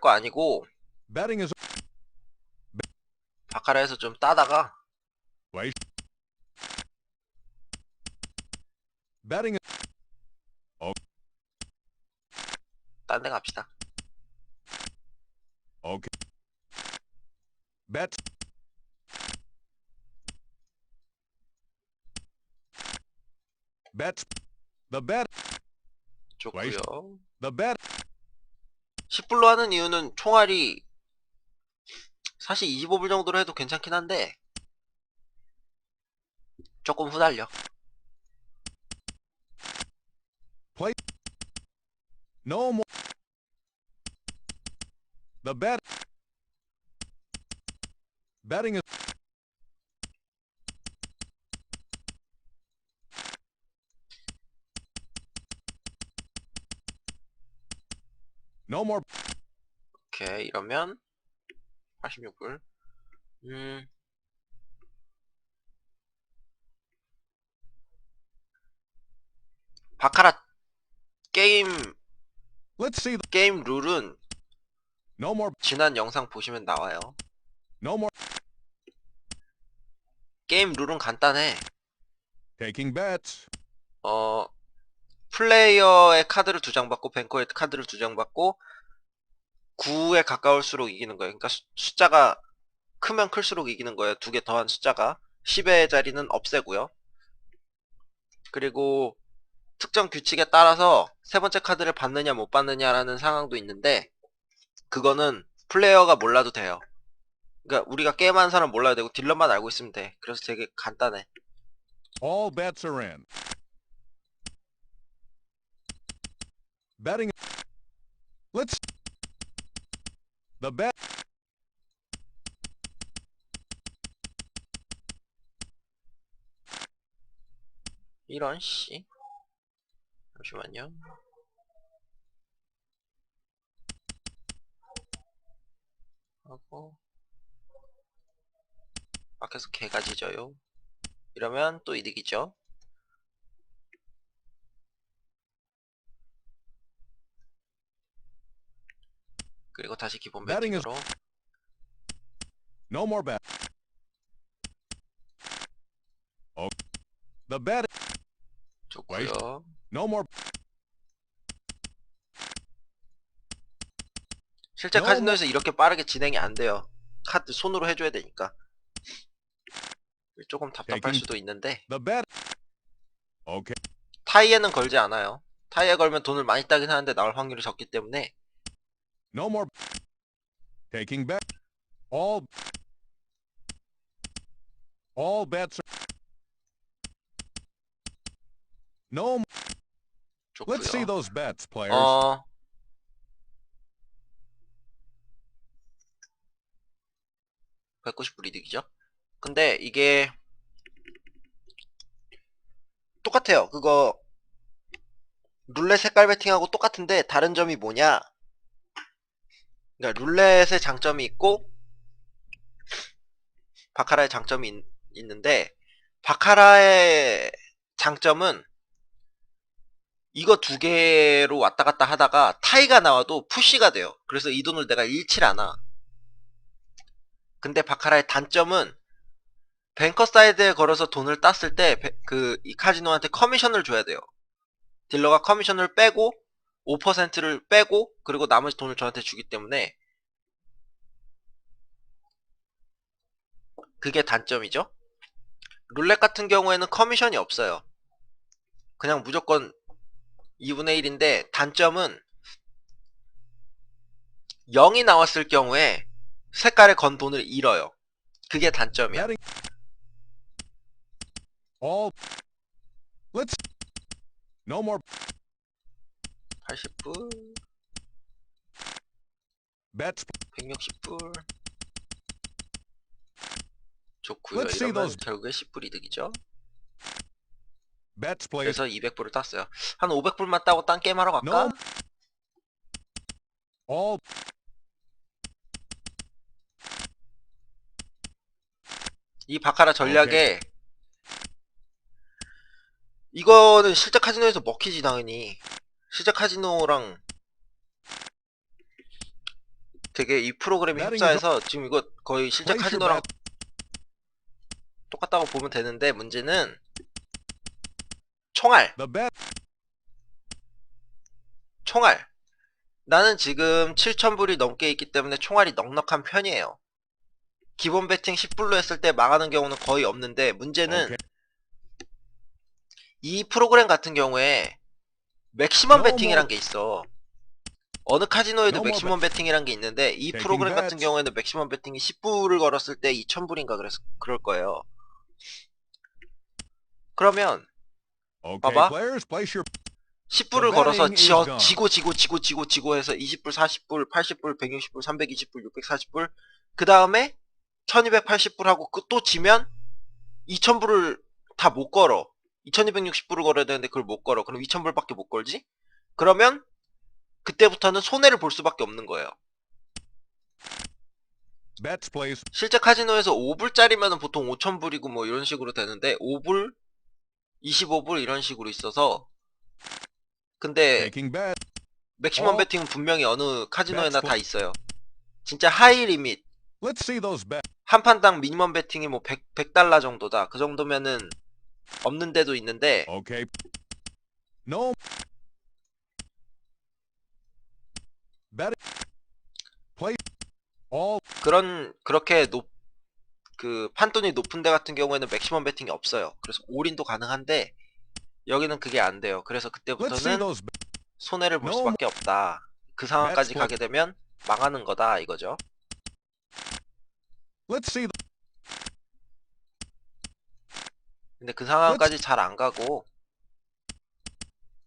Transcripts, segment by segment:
거 아니고 Betting is 바카라에서 좀 따다가 wait. Betting is 딴 데 갑시다. okay. Bet bet the bet wait. 좋고요. The bet 10불로 하는 이유는 총알이 사실 25불 정도로 해도 괜찮긴 한데 조금 후달려. play no more. The bet betting is no more. 오케이, 이러면 86불. 바카라 게임 Let's see the 게임 룰은 no more 지난 영상 보시면 나와요. no more 게임 룰은 간단해. taking bets. 플레이어의 카드를 2장 받고 뱅커의 카드를 2장 받고 9에 가까울수록 이기는 거예요. 그러니까 숫자가 크면 클수록 이기는 거예요. 2개 더한 숫자가 10의 자리는 없애고요. 그리고 특정 규칙에 따라서 세 번째 카드를 받느냐 못 받느냐라는 상황도 있는데 그거는 플레이어가 몰라도 돼요. 그러니까 우리가 게임하는 사람 몰라도 되고 딜러만 알고 있으면 돼. 그래서 되게 간단해. All bets are in. Betting let's the bet 이런 씨. 잠시만요. 하고 밖에서 개가 짖어요. 이러면 또 이득이죠. 그리고 다시 기본 betting is 배팅으로 no more bet. Oh, the bet wait. 좋고요. No more 실제 no more 카지노에서 이렇게 빠르게 진행이 안 돼요. 카드 손으로 해줘야 되니까. 조금 답답할 taking 수도 있는데 the bet. Okay. 타이에는 걸지 않아요. 타이에 걸면 돈을 많이 따긴 하는데 나올 확률이 적기 때문에 No more taking bet. All bets are no more. Let's see 좋고요. those bets, players. 190불 이득이죠. 근데 이게 똑같아요. 그거 룰렛 색깔 배팅하고 똑같은데 다른 점이 뭐냐? 그러니까 룰렛의 장점이 있고 바카라의 장점이 있는데 바카라의 장점은 이거 두 개로 왔다 갔다 하다가 타이가 나와도 푸시가 돼요. 그래서 이 돈을 내가 잃질 않아. 근데 바카라의 단점은 뱅커 사이드에 걸어서 돈을 땄을 때 이 카지노한테 커미션을 줘야 돼요. 딜러가 커미션을 빼고 5%를 빼고 그리고 나머지 돈을 저한테 주기 때문에 그게 단점이죠. 룰렛 같은 경우에는 커미션이 없어요. 그냥 무조건 2분의 1인데 단점은 0이 나왔을 경우에 색깔에 건 돈을 잃어요. 그게 단점이야. Betting all. Let's no more 80불, bets. 160불. 좋구요. Let's see 이러면 those 결국에 10불 이득이죠. bets, players. 그래서 200불을 땄어요. 한 500불만 따고 딴 게임 하러 No 갈까? all 이 바카라 okay. 전략에 이거는 실제 카지노에서 먹히지 당연히. 실제 카지노랑 되게 이 프로그램이 Betting is 흡사해서 지금 이거 거의 실제 Place your 카지노랑 bet. 똑같다고 보면 되는데, 문제는 총알. The bet. 총알. 나는 지금 7,000불이 넘게 있기 때문에 총알이 넉넉한 편이에요. 기본 배팅 10불로 했을 때 망하는 경우는 거의 없는데, 문제는 Okay. 이 프로그램 같은 경우에 맥시멈 No 배팅이란 more. 게 있어. 어느 카지노에도 No more 맥시멈 배팅이란 게 있는데, 이 Taking 프로그램 같은 bets. 경우에는 맥시멈 배팅이 10불을 걸었을 때 2,000불인가 그럴 거예요. 그러면 Okay, 봐봐. players, place your. 10불을 The 걸어서 betting is done. 지고 해서 20불, 40불, 80불, 160불, 320불, 640불. 그 다음에 1280불 하고 또 지면 2000불을 다 못 걸어. 2260불을 걸어야 되는데 그걸 못 걸어. 그럼 2000불밖에 못 걸지? 그러면 그때부터는 손해를 볼 수밖에 없는 거예요. Bets, please. 실제 카지노에서 5불짜리면 보통 5000불이고 뭐 이런 식으로 되는데 5불, 25불 이런 식으로 있어서, 근데 Taking bet. 맥시멈 어? 배팅은 분명히 어느 카지노에나 Bets, 다 있어요. 진짜 하이 리밋, Let's see those bets. 한 판당 미니멈 배팅이 뭐 100달러 정도다. 그 정도면은 없는 데도 있는데, Okay. No. Bet. Place. All. 그렇게 그 판돈이 높은 데 같은 경우에는 맥시멈 배팅이 없어요. 그래서 올인도 가능한데 여기는 그게 안 돼요. 그래서 Let's see 그때부터는 those. 손해를 볼 No 수밖에 없다. 그 bets, 상황까지 please. 가게 되면 망하는 거다 이거죠. Let's see. 근데 그 상황까지 잘 안 가고,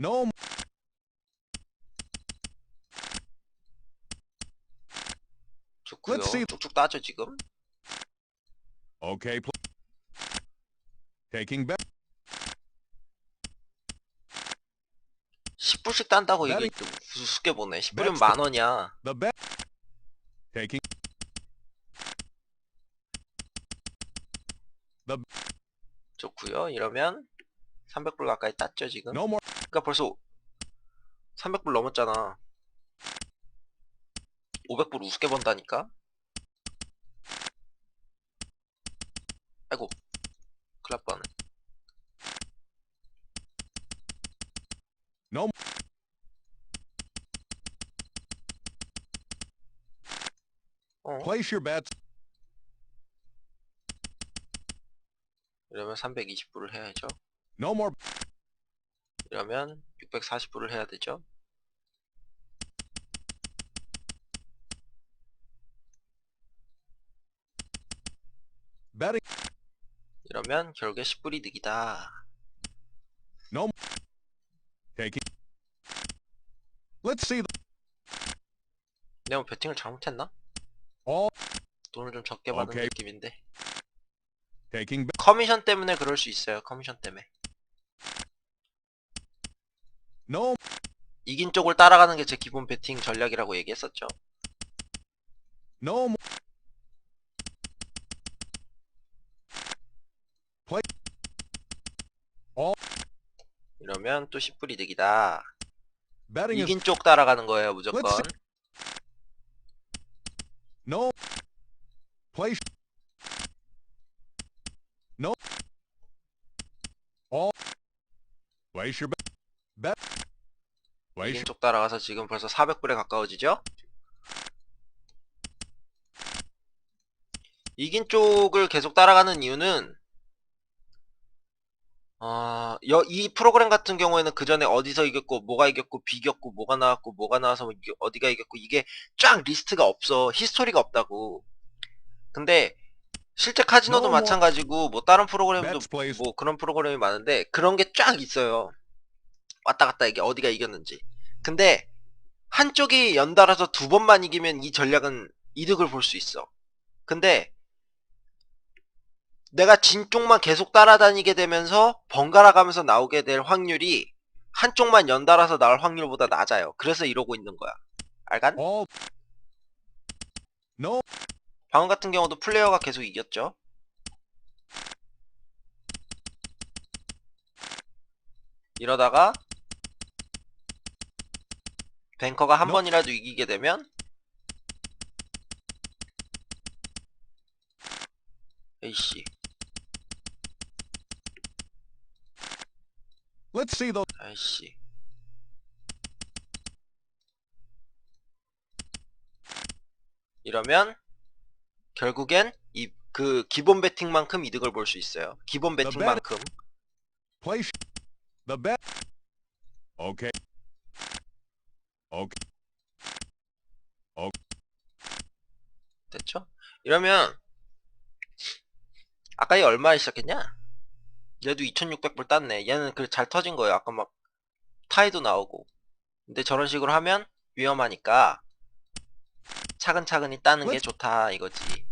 No. 좋고요. Let's see. 쭉쭉 따죠 지금. Okay. Taking bet. 10불씩 딴다고 이게 Betting. 또 우습게 보네. 10불이면 Bets. 만원이야. The bet. Taking. The. 좋고요. 이러면 300불 가까이 땄죠 지금. No more. 그러니까 벌써 300불 넘었잖아. 500불 우습게 번다니까. 아이고, 큰일 날 뻔. No. Place your bets. 이러면 320불을 해야죠. No more. 이러면 640불을 해야 되죠. Betting. 이러면 결국에 10불이 득이다. No. Taking. Let's see. 내가 뭐 배팅을 잘못했나? All. 돈을 좀 적게 받은 오케이. 느낌인데. Taking bet. 커미션 때문에 그럴 수 있어요. 커미션 때문에. No. 이긴 쪽을 따라가는 게 제 기본 배팅 전략이라고 얘기했었죠. No more. Play. All. 이러면 또 10불이 득이다. Betting is. 이긴 쪽 따라가는 거예요, 무조건. Let's see. No. Place. No. All. Place your bet. Bet. Place. 이긴 쪽 따라가서 지금 벌써 400불에 가까워지죠? 이긴 쪽을 계속 따라가는 이유는, 이 프로그램 같은 경우에는 그 전에 어디서 이겼고, 뭐가 이겼고, 비겼고, 뭐가 나왔고, 뭐가 나와서 어디가 이겼고, 이게 쫙 리스트가 없어. 히스토리가 없다고. 근데, 실제 카지노도 No more. 마찬가지고, 뭐 다른 프로그램도 Bets, please. 뭐 그런 프로그램이 많은데, 그런 게 쫙 있어요. 왔다 갔다 이게 어디가 이겼는지. 근데, 한쪽이 연달아서 2번만 이기면 이 전략은 이득을 볼 수 있어. 근데, 내가 진 쪽만 계속 따라다니게 되면서 번갈아 가면서 나오게 될 확률이 한쪽만 연달아서 나올 확률보다 낮아요. 그래서 이러고 있는 거야. 알간? All. No. 방금 같은 경우도 플레이어가 계속 이겼죠. 이러다가 뱅커가 한 No. 번이라도 이기게 되면 AC. Let's see the 아이씨. 이러면 결국엔 그 기본 베팅만큼 이득을 볼 수 있어요. 기본 the bet 베팅만큼. place the bet. Okay. Okay. Okay. 됐죠? 이러면 아까 얘 얼마에 시작했냐? 얘도 2600불 땄네. 얘는 그 잘 터진 거예요. 아까 막 타이도 나오고. 근데 저런 식으로 하면 위험하니까 차근차근히 따는 게 Let's 좋다 이거지.